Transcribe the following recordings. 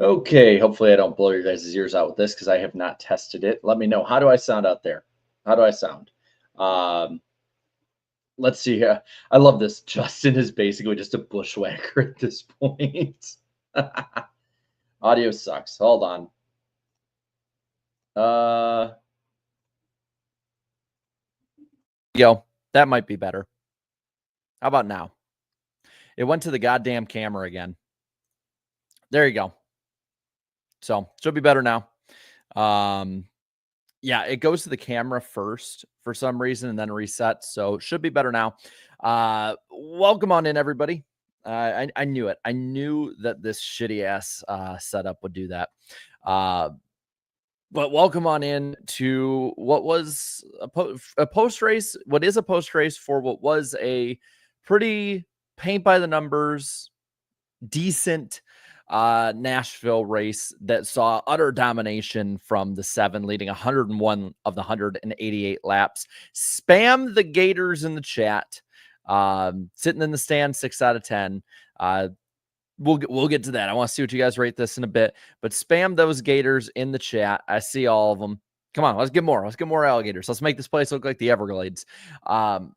Okay, hopefully I don't blow your guys' ears out with this because I have not tested it. Let me know. How do I sound out there? How do I sound? Um, let's see here. I love this. Justin is basically just a bushwhacker at this point. Audio sucks. Hold on. Uh, Yo, that might be better. How about now? It went to the goddamn camera again. There you go. So should be better now. Yeah, it goes to the camera first for some reason and then resets. So should be better now. Welcome on in, everybody. I knew it. I knew that this shitty ass setup would do that. But welcome on in to what was a post race. What is a post race for what was a pretty paint by the numbers, decent Nashville race that saw utter domination from the 7, leading 101 of the 188 laps. Spam the Gators in the chat. Sitting in the stand, 6 out of 10. We'll get to that. I want to see what you guys rate this in a bit, but spam those Gators in the chat. I see all of them. Come on, let's get more. Let's get more alligators. Let's make this place look like the Everglades. All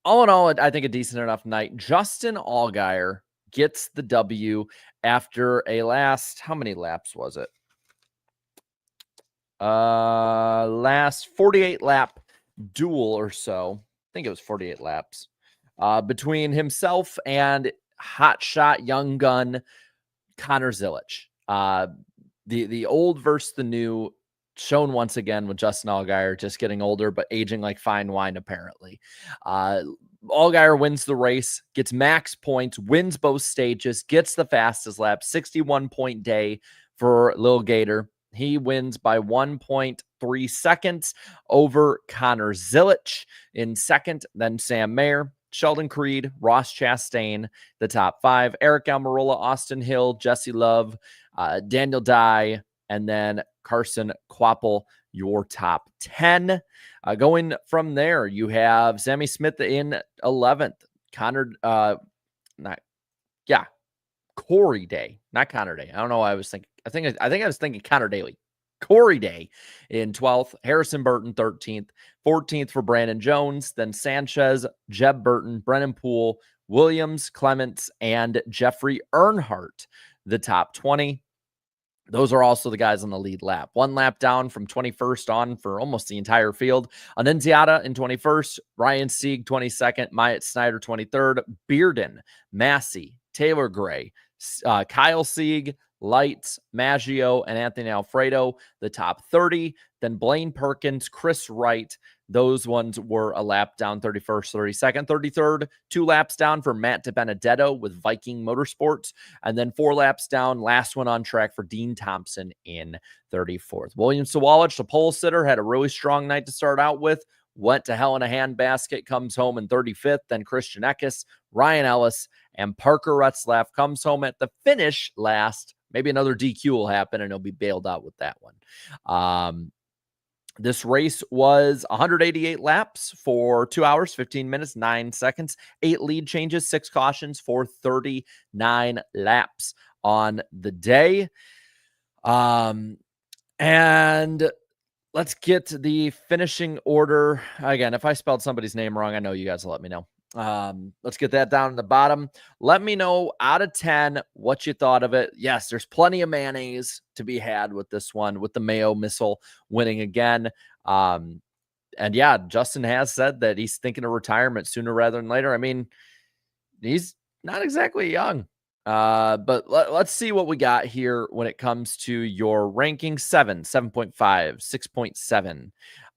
in all, I think a decent enough night. Justin Allgaier gets the W after a last, how many laps was it? Last 48 lap duel or so. I think it was 48 laps between himself and hotshot young gun Connor Zilic. The old versus the new, shown once again with Justin Allgaier, just getting older but aging like fine wine apparently. Allgaier wins the race, gets max points, wins both stages, gets the fastest lap, 61 point day for Lil Gator. He wins by 1.3 seconds over Connor Zilic in second, then Sam Mayer, Sheldon Creed, Ross Chastain, the top 5, Eric Almirola, Austin Hill, Jesse Love, Daniel Dye, and then Carson Quapple, your top 10. Going from there, you have Sammy Smith in 11th. Corey Day, not Connor Day. I don't know why I was thinking. I think I was thinking Connor Daly. Corey Day in 12th, Harrison Burton 13th, 14th for Brandon Jones, then Sanchez, Jeb Burton, Brennan Poole, Williams, Clements, and Jeffrey Earnhardt, the top 20. Those are also the guys on the lead lap. One lap down from 21st on for almost the entire field. Annunziata in 21st, Ryan Sieg 22nd, Myatt Snyder 23rd, Bearden, Massey, Taylor Gray, Kyle Sieg, Lights, Maggio, and Anthony Alfredo, the top 30. Then Blaine Perkins, Chris Wright. Those ones were a lap down, 31st, 32nd, 33rd. 2 laps down for Matt DiBenedetto with Viking Motorsports. And then 4 laps down, last one on track for Dean Thompson in 34th. William Sawalich, the pole sitter, had a really strong night to start out with. Went to hell in a handbasket, comes home in 35th. Then Christian Eckes, Ryan Ellis, and Parker Retzlaff comes home at the finish last. Maybe another DQ will happen and he'll be bailed out with that one. This race was 188 laps for 2 hours, 15 minutes, 9 seconds, 8 lead changes, 6 cautions for 39 laps on the day. And let's get the finishing order. Again, if I spelled somebody's name wrong, I know you guys will let me know. Let's get that down in the bottom. Let me know out of 10 what you thought of it. Yes, there's plenty of mayonnaise to be had with this one, with the Mayo missile winning again. And yeah, Justin has said that he's thinking of retirement sooner rather than later. I mean, he's not exactly young. But let's see what we got here when it comes to your ranking. 7, 7.5,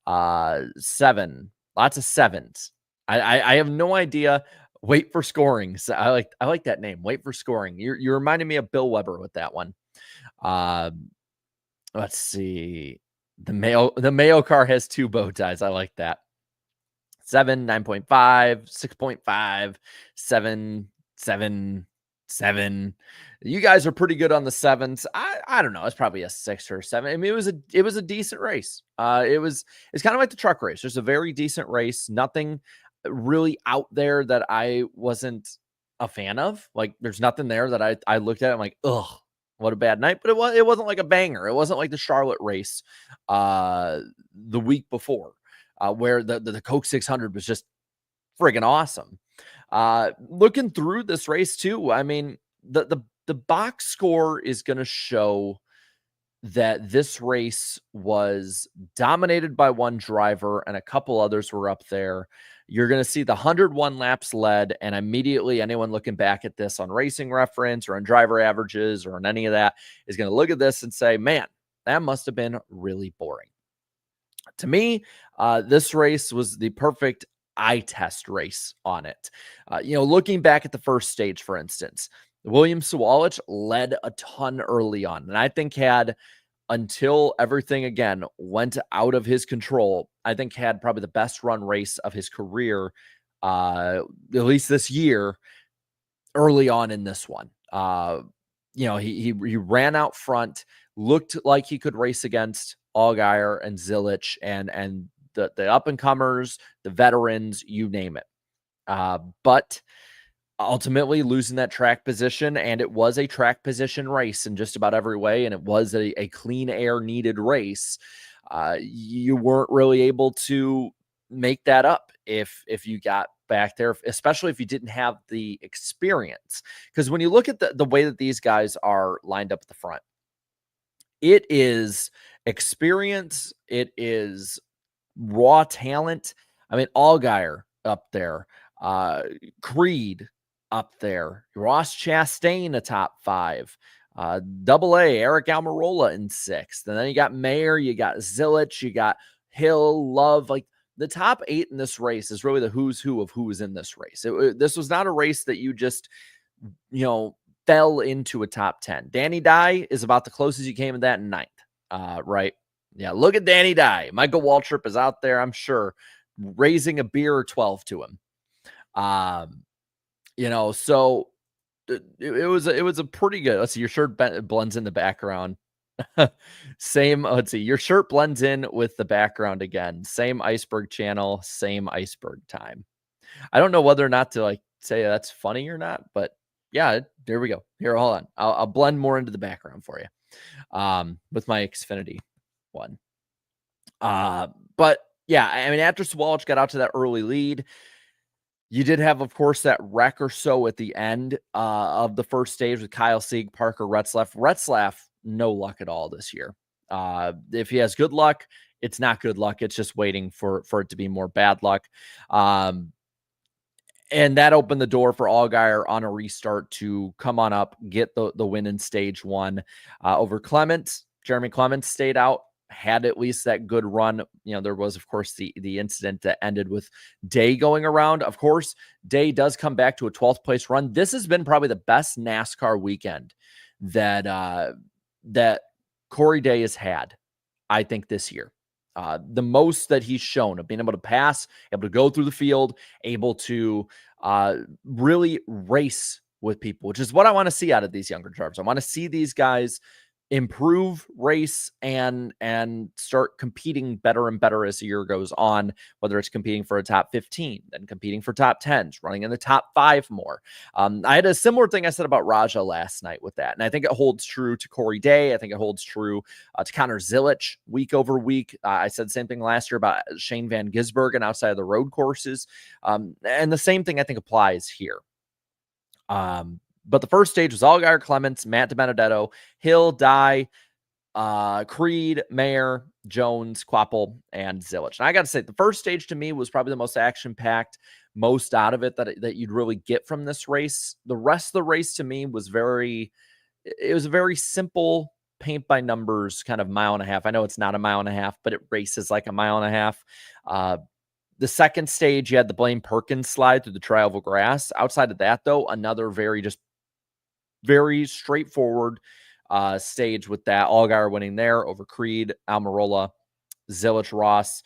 6.7, 7, lots of 7s. I have no idea. Wait for scoring. So I like that name. Wait for scoring. You're reminding me of Bill Weber with that one. Let's see. The Mayo car has 2 bow ties. I like that. 7, 9.5, 6.5, 7, 7, 7. You guys are pretty good on the 7s. I don't know. It's probably a 6 or 7. I mean, it was a decent race. It's kind of like the truck race. There's a very decent race. Nothing really out there that I wasn't a fan of. Like, there's nothing there that I looked at. I'm like, ugh, What a bad night, but it wasn't like a banger. It wasn't like the Charlotte race the week before, where the Coke 600 was just friggin' awesome. Looking through this race too, I mean, the box score is going to show that this race was dominated by one driver and a couple others were up there. You're going to see the 101 laps led, and immediately anyone looking back at this on Racing Reference or on driver averages or on any of that is going to look at this and say, man, that must have been really boring. To me, this race was the perfect eye test race on it. Looking back at the first stage, for instance, William Sawalich led a ton early on, and I think had, until everything again went out of his control, I think had probably the best run race of his career, at least this year, early on in this one. He ran out front, looked like he could race against Allgaier and Zilich and the up-and-comers, the veterans, you name it. But ultimately losing that track position, and it was a track position race in just about every way, and it was a clean air needed race. You weren't really able to make that up if you got back there, especially if you didn't have the experience. Because when you look at the way that these guys are lined up at the front, it is experience, it is raw talent. I mean, Allgaier up there, Creed up there, Ross Chastain, a top 5, Double A, Eric Almirola in 6th. And then you got Mayer, you got Zilich, you got Hill, Love. Like, the top 8 in this race is really the who's who of who is in this race. This was not a race that you just, fell into a top 10. Danny Dye is about the closest you came to that in 9th, right? Yeah, look at Danny Dye. Michael Waltrip is out there, I'm sure, raising a beer or 12 to him. So it was a pretty good. Let's see, your shirt blends in the background. Same. Let's see, your shirt blends in with the background again. Same Iceberg channel, same Iceberg time. I don't know whether or not to say that's funny or not, but yeah, there we go. Here, hold on. I'll blend more into the background for you with my Xfinity one. But yeah, I mean, after Sawalich got out to that early lead, you did have, of course, that wreck or so at the end of the first stage with Kyle Sieg, Parker Retzlaff. Retzlaff, no luck at all this year. If he has good luck, it's not good luck. It's just waiting for it to be more bad luck. And that opened the door for Allgaier on a restart to come on up, get the win in stage 1 over Clements. Jeremy Clements stayed out, had at least that good run. There was, of course, the incident that ended with Day going around. Of course, Day does come back to a 12th place run. This has been probably the best NASCAR weekend that Corey Day has had, I think, this year. The most that he's shown of being able to pass, able to go through the field, able to really race with people, which is what I want to see out of these younger drivers. I want to see these guys improve, race, and start competing better and better as the year goes on, whether it's competing for a top 15, then competing for top 10s, running in the top 5 more. I had a similar thing I said about Raja last night with that, and I think it holds true to Corey Day. I think it holds true to Connor Zilich week over week. I said the same thing last year about Shane Van Gisbergen outside of the road courses, and the same thing I think applies here. But the first stage was Allgaier, Clements, Matt DiBenedetto, Hill, Dye, Creed, Mayer, Jones, Quapple, and Zilich. And I got to say, the first stage to me was probably the most action-packed, most out of it that you'd really get from this race. The rest of the race to me was it was a very simple paint by numbers kind of mile and a half. I know it's not a mile and a half, but it races like a mile and a half. The second stage, you had the Blaine Perkins slide through the tri-oval grass. Outside of that, though, another very straightforward stage with that. Allgaier winning there over Creed, Almirola, Zilich, Ross,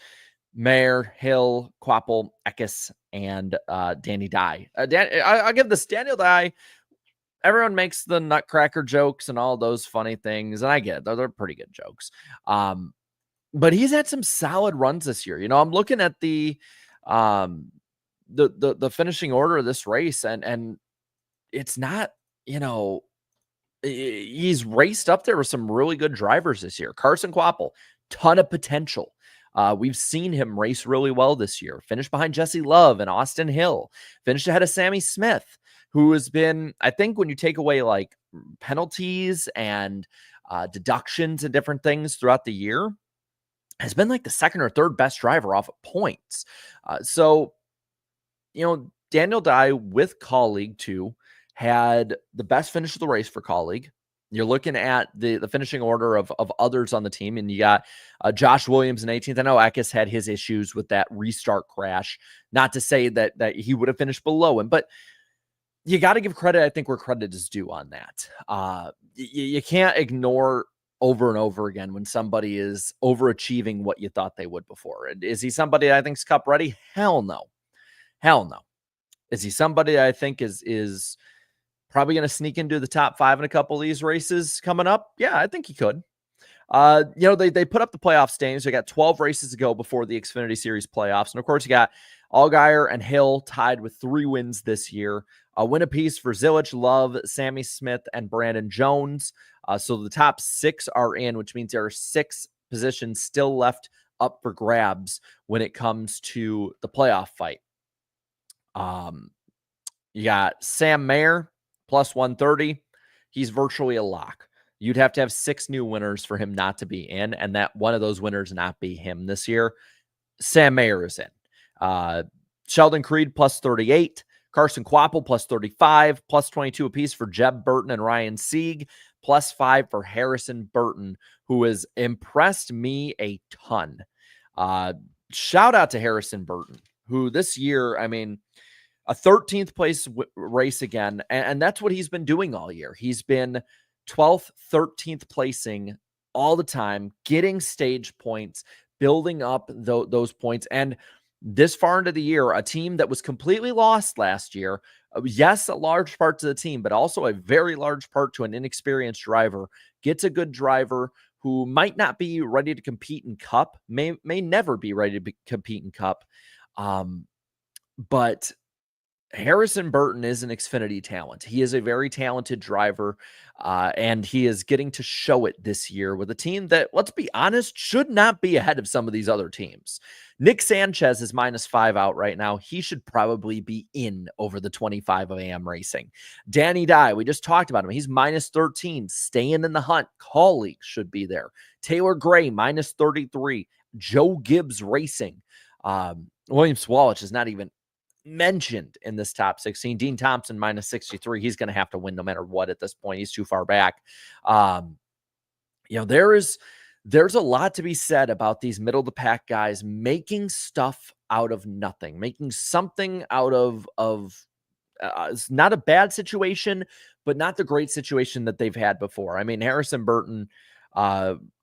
Mayer, Hill, Quapple, Eckes, and Danny Dye. I'll give this Daniel Dye. Everyone makes the nutcracker jokes and all those funny things, and I get it. They're pretty good jokes. But he's had some solid runs this year. I'm looking at the finishing order of this race, and it's not, he's raced up there with some really good drivers this year. Carson Kvapil, ton of potential. We've seen him race really well this year. Finished behind Jesse Love and Austin Hill. Finished ahead of Sammy Smith, who has been, I think, when you take away like penalties and deductions and different things throughout the year, has been like the second or third best driver off of points. So, Daniel Dye with Colleague too had the best finish of the race for Colleague. You're looking at the finishing order of others on the team, and you got Josh Williams in 18th. I know Eckes had his issues with that restart crash. Not to say that he would have finished below him, but you got to give credit, I think, where credit is due on that. You can't ignore over and over again when somebody is overachieving what you thought they would before. Is he somebody I think's cup ready? Hell no. Hell no. Is he somebody I think is probably going to sneak into the top 5 in a couple of these races coming up? Yeah, I think he could. They put up the playoff standings. They got 12 races to go before the Xfinity Series playoffs. And of course, you got Allgaier and Hill tied with 3 wins this year. A win apiece for Zilich, Love, Sammy Smith, and Brandon Jones. So the top 6 are in, which means there are 6 positions still left up for grabs when it comes to the playoff fight. You got Sam Mayer plus 130. He's virtually a lock. You'd have to have 6 new winners for him not to be in, and that one of those winners not be him this year. Sam Mayer is in. Sheldon Creed plus 38. Carson Kvapil plus 35. Plus 22 apiece for Jeb Burton and Ryan Sieg. Plus 5 for Harrison Burton, who has impressed me a ton. Shout out to Harrison Burton, who this year, I mean, a 13th place race again, and that's what he's been doing all year. He's been 12th, 13th placing all the time, getting stage points, building up those points. And this far into the year, a team that was completely lost last year, yes, a large part to the team, but also a very large part to an inexperienced driver, gets a good driver who might not be ready to compete in Cup, may never be ready to compete in Cup. But Harrison Burton is an Xfinity talent. He is a very talented driver, and he is getting to show it this year with a team that, let's be honest, should not be ahead of some of these other teams. Nick Sanchez is -5 out right now. He should probably be in over the 25 of AM racing. Danny Dye, we just talked about him. He's -13, staying in the hunt. Colleague should be there. Taylor Gray, -33. Joe Gibbs Racing. William Swalich is not even mentioned in this top 16. Dean Thompson -63. He's going to have to win no matter what at this point. He's too far back. There's a lot to be said about these middle of the pack guys making stuff out of nothing, making something out of it's not a bad situation, but not the great situation that they've had before. I mean, Harrison Burton,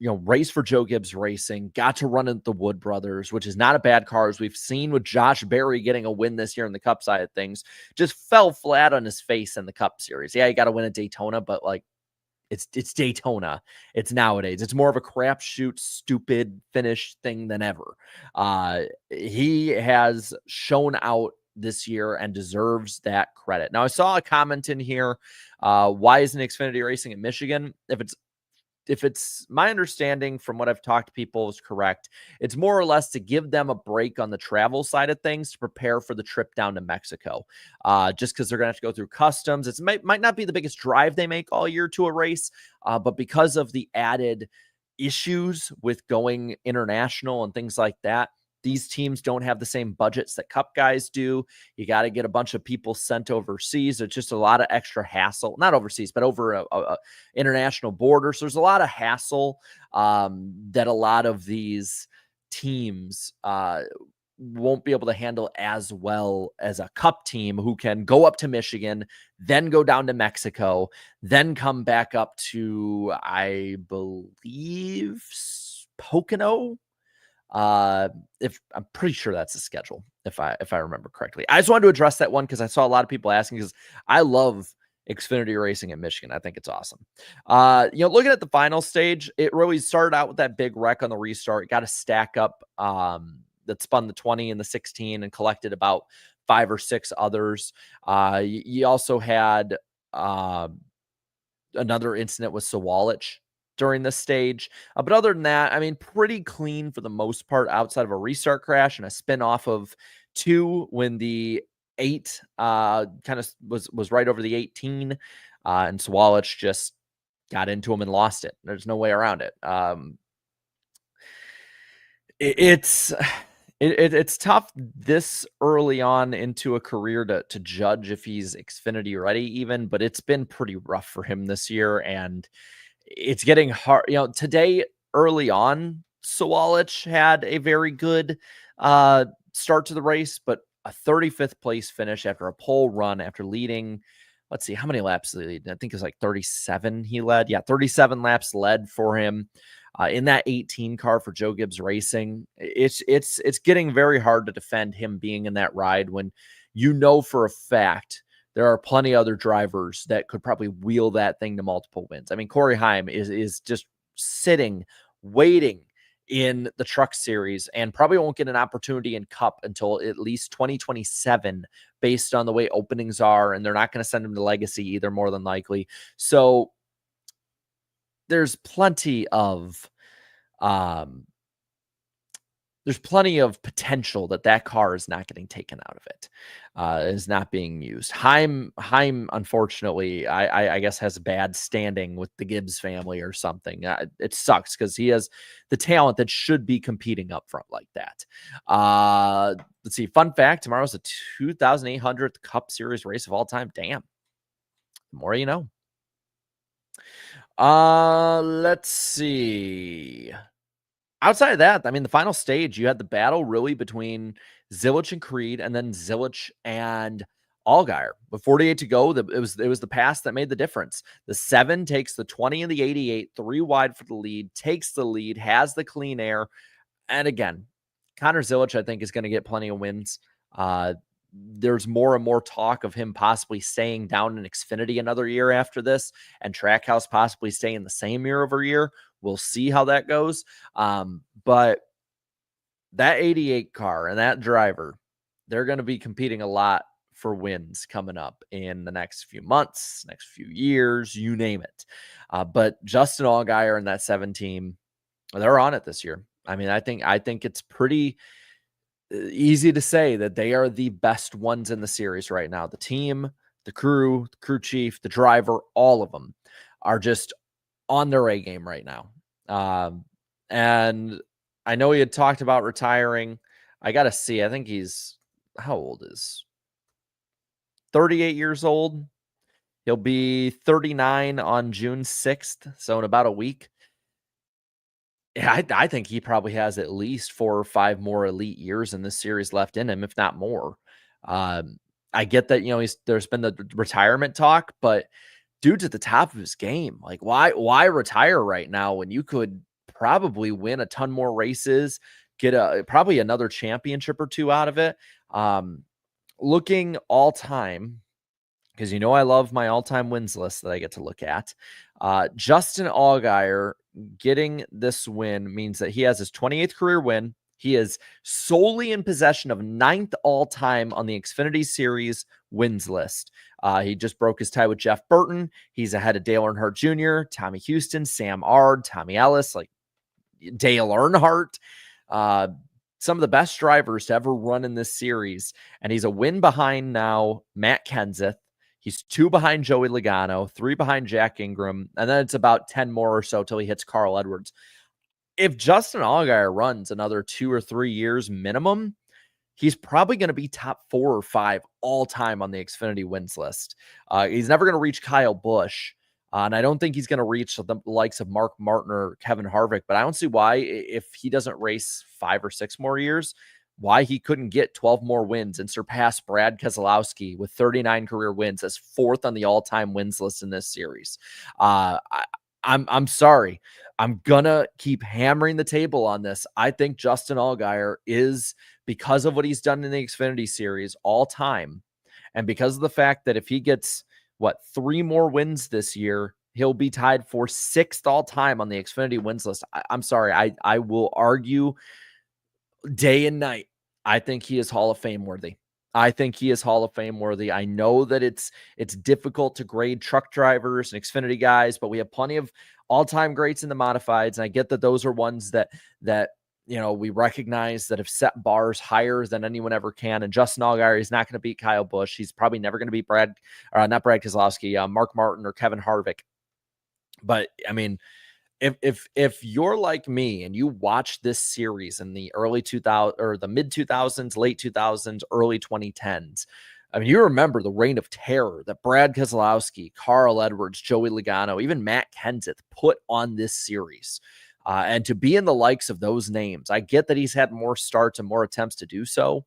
raced for Joe Gibbs Racing, got to run at the Wood Brothers, which is not a bad car, as we've seen with Josh Berry getting a win this year in the Cup side of things. Just fell flat on his face in the Cup Series. Yeah, you got to win at Daytona, but like it's Daytona. It's nowadays. It's more of a crapshoot, stupid finish thing than ever. He has shown out this year and deserves that credit. Now, I saw a comment in here. Why isn't Xfinity racing at Michigan? If it's my understanding from what I've talked to people is correct, it's more or less to give them a break on the travel side of things to prepare for the trip down to Mexico. Just because they're going to have to go through customs. It might not be the biggest drive they make all year to a race, but because of the added issues with going international and things like that, these teams don't have the same budgets that Cup guys do. You got to get a bunch of people sent overseas. It's just a lot of extra hassle, not overseas, but over a international border. So there's a lot of hassle that a lot of these teams won't be able to handle as well as a Cup team who can go up to Michigan, then go down to Mexico, then come back up to, I believe, Pocono. If I'm pretty sure that's the schedule, if I remember correctly. I just wanted to address that one because I saw a lot of people asking, because I love Xfinity racing in Michigan. I think it's awesome. Looking at the final stage, it really started out with that big wreck on the restart. Got a stack up that spun the 20 and the 16 and collected about 5 or 6 others. You also had another incident with Sawalich during this stage. But other than that, I mean, pretty clean for the most part outside of a restart crash and a spin off of 2 when the 8 kind of was right over the 18. And Sawalich just got into him and lost it. There's no way around it. It's tough this early on into a career to judge if he's Xfinity ready even, but it's been pretty rough for him this year, and it's getting hard. Today early on, Sawalich had a very good start to the race, but a 35th place finish after a pole run after leading. Let's see, how many laps did he lead? I think it was like 37 he led. Yeah, 37 laps led for him. In that 18 car for Joe Gibbs Racing, it's getting very hard to defend him being in that ride when for a fact there are plenty of other drivers that could probably wheel that thing to multiple wins. I mean, Corey Heim is just sitting, waiting in the Truck Series and probably won't get an opportunity in Cup until at least 2027 based on the way openings are, and they're not going to send him to Legacy either, more than likely. So there's plenty of potential that car is not getting taken out of it, is not being used. Heim, unfortunately, I guess has bad standing with the Gibbs family or something. It sucks because he has the talent that should be competing up front like that. Let's see. Fun fact: tomorrow's the 2,800th Cup Series race of all time. Damn, the more you know. Let's see. Outside of that, I mean, the final stage, you had the battle really between Zilich and Creed, and then Zilich and Allgaier. With 48 to go, it was the pass that made the difference. The 7 takes the 20 and the 88, 3 wide for the lead, takes the lead, has the clean air. And again, Connor Zilich, I think, is going to get plenty of wins. There's more and more talk of him possibly staying down in Xfinity another year after this, and Trackhouse possibly staying the same year over year. We'll see how that goes. But that 88 car and that driver, they're going to be competing a lot for wins coming up in the next few months, next few years, you name it. But Justin Allgaier and that 7 team, they're on it this year. I mean, I think it's pretty easy to say that they are the best ones in the series right now. The team, the crew chief, the driver, all of them are just on their A game right now. And I know he had talked about retiring. I got to see. I think he's, how old is 38 years old. He'll be 39 on June 6th. So in about a week. Yeah, I think he probably has at least 4 or 5 more elite years in this series left in him, if not more. I get that, there's been the retirement talk, but dude's at the top of his game. Like, why retire right now when you could probably win a ton more races, get probably another championship or 2 out of it? Looking all time, because I love my all-time wins list that I get to look at. Justin Allgaier getting this win means that he has his 28th career win. He is solely in possession of 9th all-time on the Xfinity Series wins list. He just broke his tie with Jeff Burton. He's ahead of Dale Earnhardt Jr., Tommy Houston, Sam Ard, Tommy Ellis, like Dale Earnhardt. Some of the best drivers to ever run in this series. And he's a win behind now Matt Kenseth. He's 2 behind Joey Logano, 3 behind Jack Ingram, and then it's about 10 more or so till he hits Carl Edwards. If Justin Allgaier runs another 2 or 3 years minimum, he's probably going to be top 4 or 5 all time on the Xfinity wins list. He's never going to reach Kyle Busch, and I don't think he's going to reach the likes of Mark Martin or Kevin Harvick, but I don't see why, if he doesn't race 5 or 6 more years, why he couldn't get 12 more wins and surpass Brad Keselowski with 39 career wins as 4th on the all-time wins list in this series. I'm sorry. I'm gonna keep hammering the table on this. I think Justin Allgaier is, because of what he's done in the Xfinity Series all time, and because of the fact that if he gets 3 more wins this year, he'll be tied for 6th all time on the Xfinity wins list. I'm sorry. I will argue day and night. I think he is Hall of Fame worthy. I think he is Hall of Fame worthy. I know that it's difficult to grade truck drivers and Xfinity guys, but we have plenty of all-time greats in the modifieds, and I get that those are ones that we recognize that have set bars higher than anyone ever can. And Justin Allgaier is not going to beat Kyle Busch. He's probably never going to beat not Brad Keselowski, Mark Martin or Kevin Harvick. But I mean, if you're like me and you watch this series in the early 2000s or the mid 2000s, late 2000s, early 2010s, I mean, you remember the reign of terror that Brad Keselowski, Carl Edwards, Joey Logano, even Matt Kenseth put on this series. And to be in the likes of those names, I get that he's had more starts and more attempts to do so.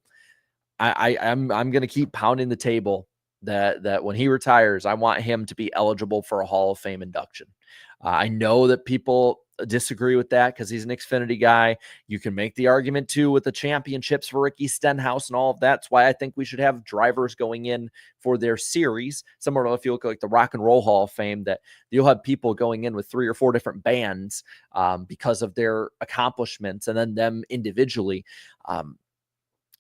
I'm going to keep pounding the table that when he retires, I want him to be eligible for a Hall of Fame induction. I know that people disagree with that because he's an Xfinity guy. You can make the argument too with the championships for Ricky Stenhouse and all of that. That's why I think we should have drivers going in for their series. Similar to if you look like the Rock and Roll Hall of Fame, that you'll have people going in with 3 or 4 different bands because of their accomplishments and then them individually.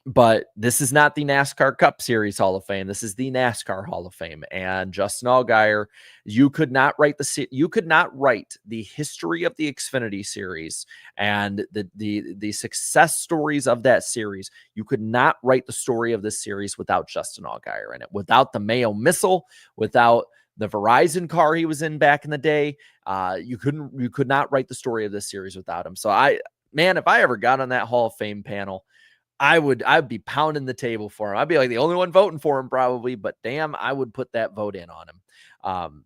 But this is not the NASCAR Cup Series Hall of Fame. This is the NASCAR Hall of Fame. And Justin Allgaier, you could not write the history of the Xfinity Series and the success stories of that series. You could not write the story of this series without Justin Allgaier in it, without the Mayo missile, without the Verizon car he was in back in the day. You could not write the story of this series without him. So if I ever got on that Hall of Fame panel, I'd be pounding the table for him. I'd be like the only one voting for him probably, but damn, I would put that vote in on him.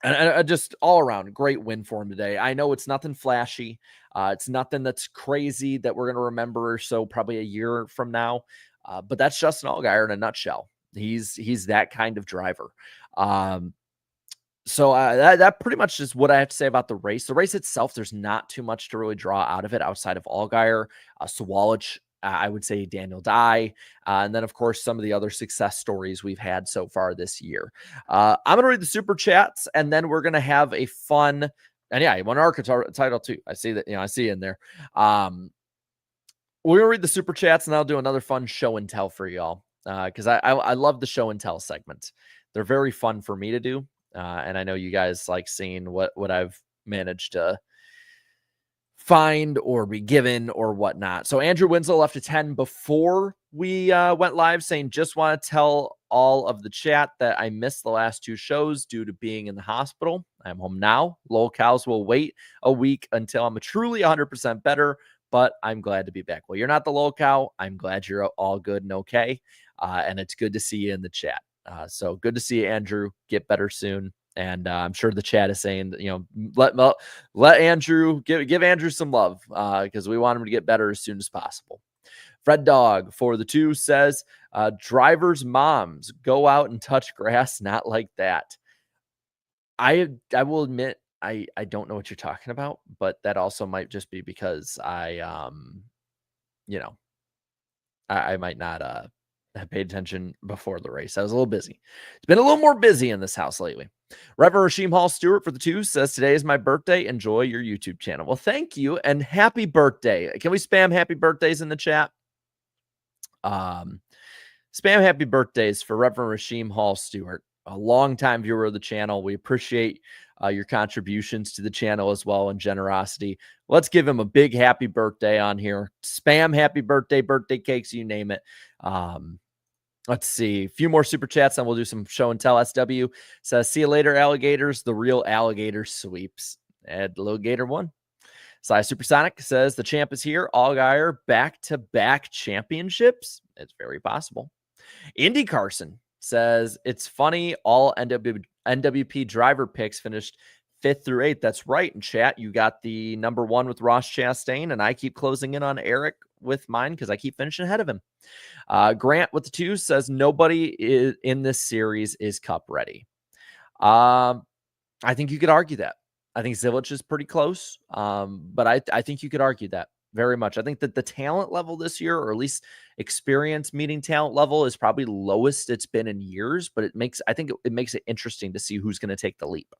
And just all around great win for him today. I know it's nothing flashy. It's nothing that's crazy that we're going to remember. So probably a year from now, but that's Justin Allgaier in a nutshell. He's that kind of driver. So that pretty much is what I have to say about the race. The race itself, there's not too much to really draw out of it outside of Allgaier, Sawalich, I would say Daniel Dye, and then, of course, some of the other success stories we've had so far this year. I'm going to read the super chats, and then we're going to have a fun – and, yeah, he won an ARCA title, too. I see that. I see in there. We're going to read the super chats, and I'll do another fun show and tell for y'all because I love the show and tell segments. They're very fun for me to do, and I know you guys like seeing what I've managed to find or be given or whatnot. So Andrew Winslow left a 10 before we went live saying, just want to tell all of the chat that I missed the last 2 shows due to being in the hospital. I'm home now. Lol cows will wait a week until I'm truly 100% better, but I'm glad to be back. Well, you're not the lol cow. I'm glad you're all good and okay. And it's good to see you in the chat. So good to see you, Andrew. Get better soon. And I'm sure the chat is saying that, let Andrew give Andrew some love because we want him to get better as soon as possible. Fred Dog for the 2 says, drivers' moms go out and touch grass, not like that. I will admit I don't know what you're talking about, but that also might just be because I might not I paid attention before the race. I was a little busy. It's been a little more busy in this house lately. Reverend Rasheem Hall Stewart for the 2 says, today is my birthday. Enjoy your YouTube channel. Well, thank you and happy birthday. Can we spam happy birthdays in the chat? Spam happy birthdays for Reverend Rasheem Hall Stewart, a longtime viewer of the channel. We appreciate your contributions to the channel as well and generosity. Let's give him a big happy birthday on here. Spam happy birthday cakes, you name it. Let's see. A few more super chats, and we'll do some show and tell. SW says, see you later, alligators. The real alligator sweeps. And Little Gator won. Cy Supersonic says, the champ is here. Allgaier back-to-back championships. It's very possible. Indy Carson says, it's funny, all NWP driver picks finished 5th through 8th. That's right. In chat, you got the number 1 with Ross Chastain, and I keep closing in on Eric with mine because I keep finishing ahead of him. Grant with the 2 says, nobody in this series is cup ready. I think you could argue that. I think Zilich is pretty close, but I think you could argue that very much. I think that the talent level this year, or at least experience meeting talent level, is probably lowest it's been in years, but I think it makes it interesting to see who's going to take the leap.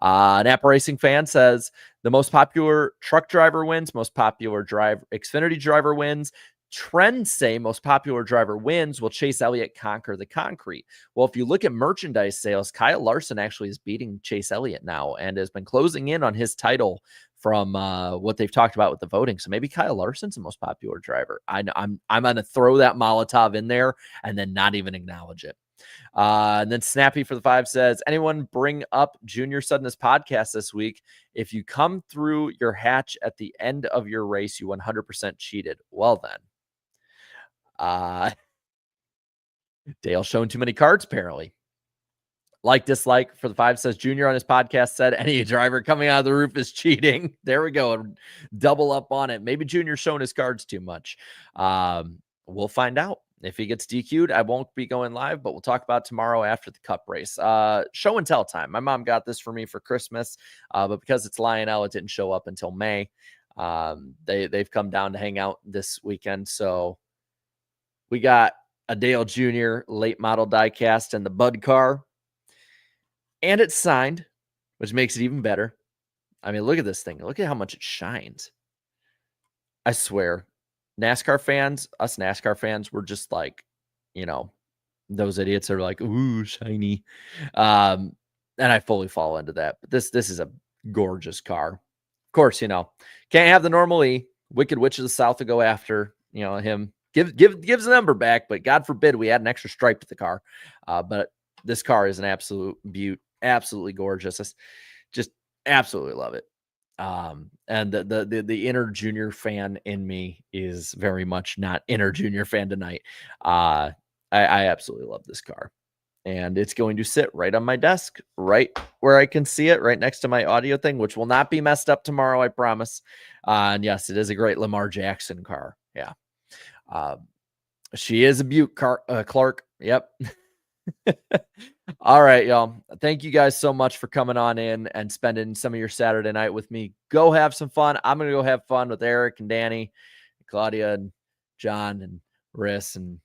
Napa Racing fan says, the most popular truck driver wins, most popular Xfinity driver wins. Trends say most popular driver wins. Will Chase Elliott conquer the concrete? Well, if you look at merchandise sales, Kyle Larson actually is beating Chase Elliott now and has been closing in on his title from what they've talked about with the voting. So maybe Kyle Larson's the most popular driver. I'm going to throw that Molotov in there and then not even acknowledge it. And then Snappy for the 5 says, anyone bring up Junior said in his podcast this week, if you come through your hatch at the end of your race, you 100% cheated. Well then. Dale showing too many cards, apparently. Dislike for the 5 says, Junior on his podcast said any driver coming out of the roof is cheating. There we go. Double up on it. Maybe Junior's showing his cards too much. We'll find out. If he gets DQ'd, I won't be going live, but we'll talk about tomorrow after the Cup race. Show and tell time. My mom got this for me for Christmas, but because it's Lionel, it didn't show up until May. They've come down to hang out this weekend, so we got a Dale Jr. late model diecast and the Bud car. And it's signed, which makes it even better. I mean, look at this thing. Look at how much it shines. I swear, NASCAR fans, us NASCAR fans, we're just like, those idiots are like, ooh, shiny. And I fully fall into that. But this is a gorgeous car. Of course, can't have the normal E. Wicked Witch of the South to go after, him. Gives the number back, but God forbid we add an extra stripe to the car. But this car is an absolute beaut, absolutely gorgeous. Just absolutely love it. And the inner Junior fan in me is very much not inner Junior fan tonight. I absolutely love this car, and it's going to sit right on my desk, right where I can see it, right next to my audio thing, which will not be messed up tomorrow, I promise. And yes, it is a great Lamar Jackson car. Yeah. She is a beaut, Clark. Yep. All right, y'all. Thank you guys so much for coming on in and spending some of your Saturday night with me. Go have some fun. I'm going to go have fun with Eric and Danny, Claudia and John and Riss and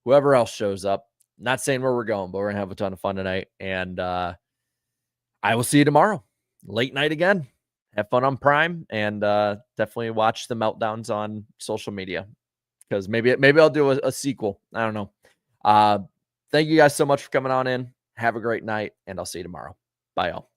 whoever else shows up. Not saying where we're going, but we're going to have a ton of fun tonight. And I will see you tomorrow. Late night again. Have fun on Prime and definitely watch the meltdowns on social media because maybe I'll do a sequel. I don't know. Thank you guys so much for coming on in. Have a great night, and I'll see you tomorrow. Bye, y'all.